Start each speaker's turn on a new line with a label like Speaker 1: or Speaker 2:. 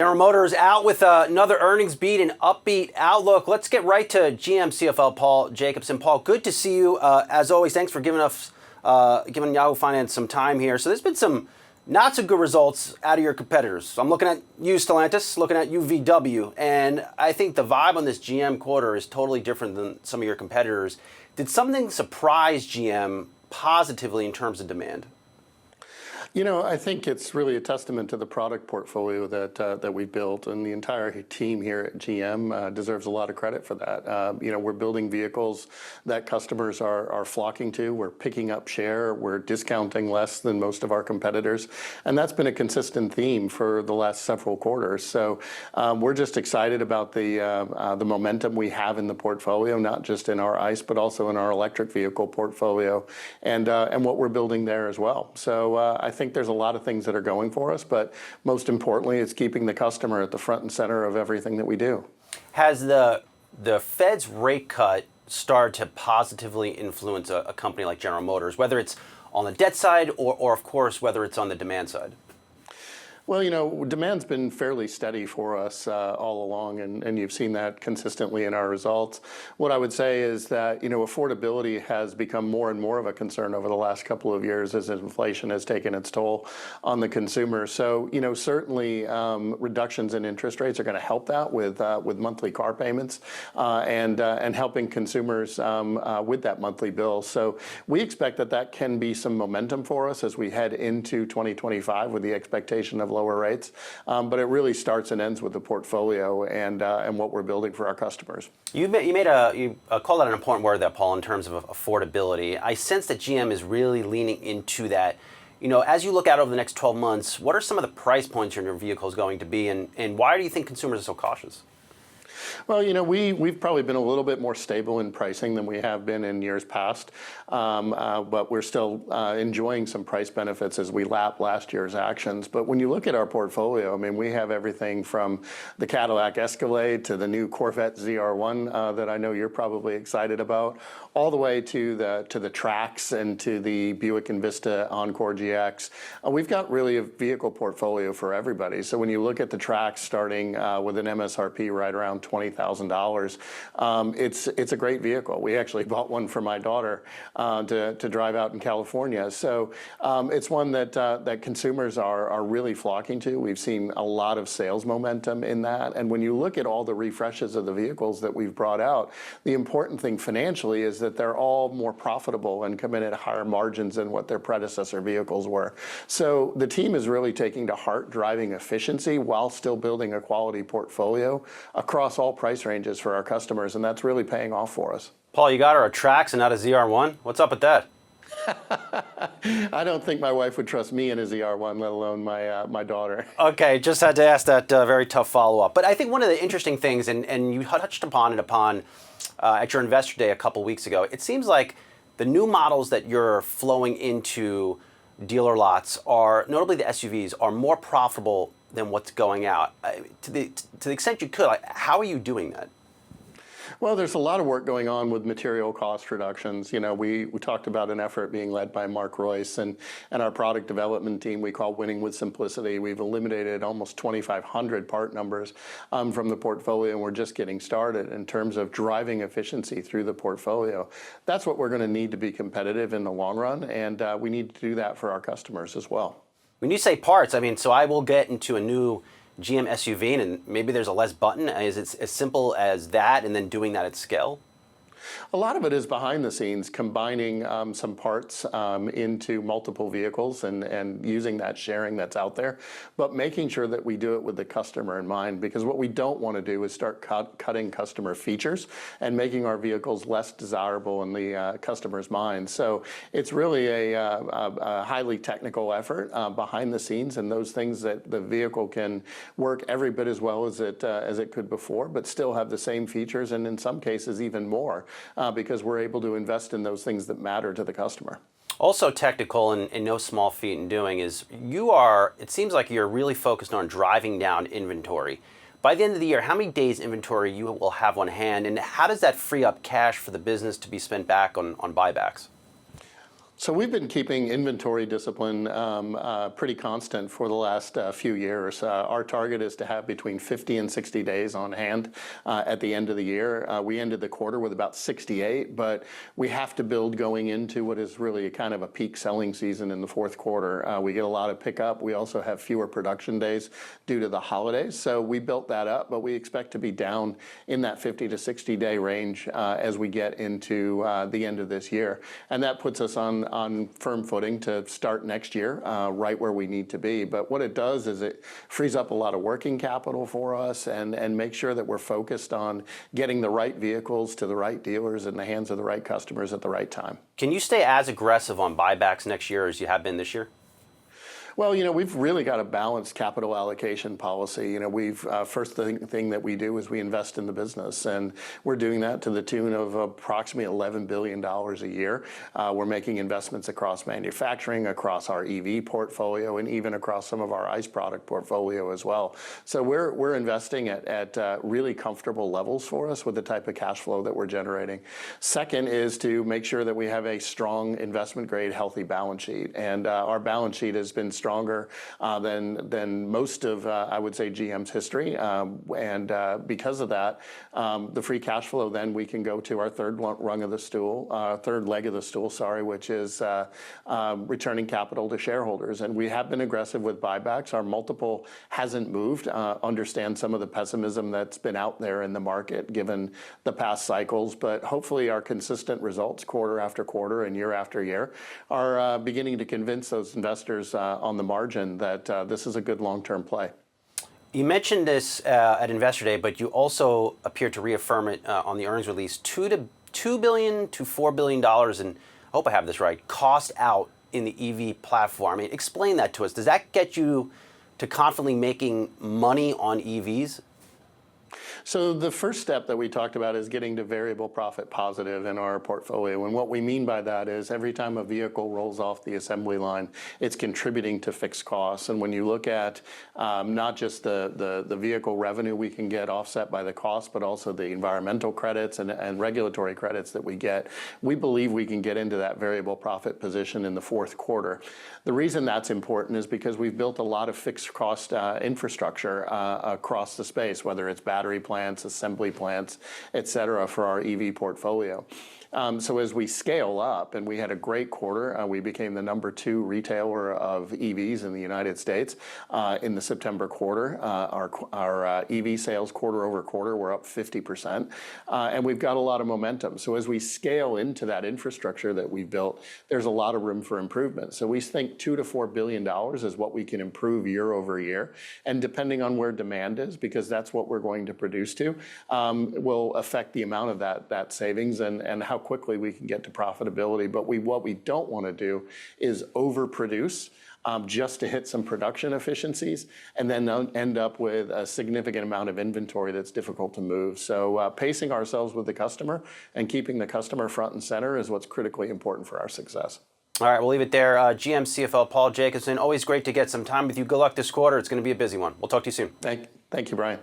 Speaker 1: General Motors out with another earnings beat and upbeat outlook. Let's get right to GM CFO Paul Jacobson. Paul, good to see you. As always, thanks for giving Yahoo Finance some time here. So there's been some not so good results out of your competitors. So I'm looking at you, Stellantis, looking at you, VW, and I think the vibe on this GM quarter is totally different than some of your competitors. Did something surprise GM positively in terms of demand?
Speaker 2: You know, I think it's really a testament to the product portfolio that we've built, and the entire team here at GM deserves a lot of credit for that. We're building vehicles that customers are flocking to. We're picking up share. We're discounting less than most of our competitors, and that's been a consistent theme for the last several quarters. So we're just excited about the momentum we have in the portfolio, not just in our ICE, but also in our electric vehicle portfolio, and what we're building there as well. So I think there's a lot of things that are going for us, but most importantly, it's keeping the customer at the front and center of everything that we do.
Speaker 1: Has the Fed's rate cut started to positively influence a company like General Motors, whether it's on the debt side or of course, whether it's on the demand side?
Speaker 2: Well, demand's been fairly steady for us all along, and you've seen that consistently in our results. What I would say is that, affordability has become more and more of a concern over the last couple of years as inflation has taken its toll on the consumer. So, certainly reductions in interest rates are going to help that with monthly car payments and helping consumers with that monthly bill. So we expect that can be some momentum for us as we head into 2025 with the expectation of lower rates, but it really starts and ends with the portfolio and what we're building for our customers.
Speaker 1: You called out an important word there, Paul, in terms of affordability. I sense that GM is really leaning into that. As you look out over the next 12 months, what are some of the price points in your vehicles going to be, and why do you think consumers are so cautious?
Speaker 2: Well, we've probably been a little bit more stable in pricing than we have been in years past, but we're still enjoying some price benefits as we lap last year's actions. But when you look at our portfolio, we have everything from the Cadillac Escalade to the new Corvette ZR1 that I know you're probably excited about, all the way to the Trax and to the Buick Envista Encore GX. We've got really a vehicle portfolio for everybody. So when you look at the Trax starting with an MSRP right around $20,000, it's a great vehicle. We actually bought one for my daughter to drive out in California. So it's one that consumers are really flocking to. We've seen a lot of sales momentum in that. And when you look at all the refreshes of the vehicles that we've brought out, the important thing financially is that they're all more profitable and come in at higher margins than what their predecessor vehicles were. So the team is really taking to heart driving efficiency while still building a quality portfolio across all price ranges for our customers, and that's really paying off for us.
Speaker 1: Paul, you got her a Trax and not a ZR1? What's up with that?
Speaker 2: I don't think my wife would trust me in a ZR1, let alone my daughter.
Speaker 1: Okay, just had to ask that very tough follow-up. But I think one of the interesting things, and you touched upon it at your Investor Day a couple weeks ago, it seems like the new models that you're flowing into dealer lots are, notably the SUVs, are more profitable than what's going out. To the extent you could, how are you doing that?
Speaker 2: Well, there's a lot of work going on with material cost reductions. We talked about an effort being led by Mark Royce and our product development team we call Winning with Simplicity. We've eliminated almost 2,500 part numbers from the portfolio, and we're just getting started in terms of driving efficiency through the portfolio. That's what we're going to need to be competitive in the long run, and we need to do that for our customers as well.
Speaker 1: When you say parts, so I will get into a new GM SUV and maybe there's a less button. Is it as simple as that and then doing that at scale?
Speaker 2: A lot of it is behind the scenes, combining some parts into multiple vehicles and using that sharing that's out there, but making sure that we do it with the customer in mind, because what we don't want to do is start cutting customer features and making our vehicles less desirable in the customer's mind. So it's really a highly technical effort behind the scenes, and those things that the vehicle can work every bit as well as it could before, but still have the same features, and in some cases even more. Because we're able to invest in those things that matter to the customer.
Speaker 1: Also technical and no small feat in doing is it seems like you're really focused on driving down inventory. By the end of the year, how many days inventory you will have on hand, and how does that free up cash for the business to be spent back on buybacks?
Speaker 2: So we've been keeping inventory discipline pretty constant for the last few years. Our target is to have between 50 and 60 days on hand at the end of the year. We ended the quarter with about 68, but we have to build going into what is really kind of a peak selling season in the fourth quarter. We get a lot of pickup. We also have fewer production days due to the holidays. So we built that up, but we expect to be down in that 50 to 60 day range as we get into the end of this year. And that puts us on firm footing to start next year right where we need to be. But what it does is it frees up a lot of working capital for us and make sure that we're focused on getting the right vehicles to the right dealers in the hands of the right customers at the right time.
Speaker 1: Can you stay as aggressive on buybacks next year as you have been this year?
Speaker 2: Well, we've really got a balanced capital allocation policy. We've first thing that we do is we invest in the business, and we're doing that to the tune of approximately $11 billion a year. We're making investments across manufacturing, across our EV portfolio, and even across some of our ICE product portfolio as well. So we're investing at really comfortable levels for us with the type of cash flow that we're generating. Second is to make sure that we have a strong investment grade, healthy balance sheet, and our balance sheet has been stronger than most of, I would say, GM's history. And because of that, the free cash flow, then we can go to our third leg of the stool, which is returning capital to shareholders. And we have been aggressive with buybacks. Our multiple hasn't moved. Understand some of the pessimism that's been out there in the market given the past cycles, but hopefully our consistent results quarter after quarter and year after year are beginning to convince those investors on the margin that this is a good long-term play.
Speaker 1: You mentioned this at Investor Day, but you also appeared to reaffirm it on the earnings release, $2 billion to $4 billion, and I hope I have this right, cost out in the EV platform. I mean, explain that to us. Does that get you to confidently making money on EVs?
Speaker 2: So the first step that we talked about is getting to variable profit positive in our portfolio. And what we mean by that is every time a vehicle rolls off the assembly line, it's contributing to fixed costs. And when you look at not just the vehicle revenue we can get offset by the cost, but also the environmental credits and regulatory credits that we get, we believe we can get into that variable profit position in the fourth quarter. The reason that's important is because we've built a lot of fixed cost infrastructure across the space, whether it's battery plants, assembly plants, et cetera, for our EV portfolio. So as we scale up, and we had a great quarter, we became the #2 retailer of EVs in the United States in the September quarter. Our EV sales quarter over quarter were up 50%, and we've got a lot of momentum. So as we scale into that infrastructure that we've built, there's a lot of room for improvement. So we think $2 to $4 billion is what we can improve year over year, and depending on where demand is, because that's what we're going to produce to, will affect the amount of that savings and how quickly we can get to profitability. But what we don't want to do is overproduce just to hit some production efficiencies and then end up with a significant amount of inventory that's difficult to move. So pacing ourselves with the customer and keeping the customer front and center is what's critically important for our success.
Speaker 1: All right, we'll leave it there. GM CFO Paul Jacobson, always great to get some time with you. Good luck this quarter. It's going to be a busy one. We'll talk to you soon.
Speaker 2: Thank you, Brian.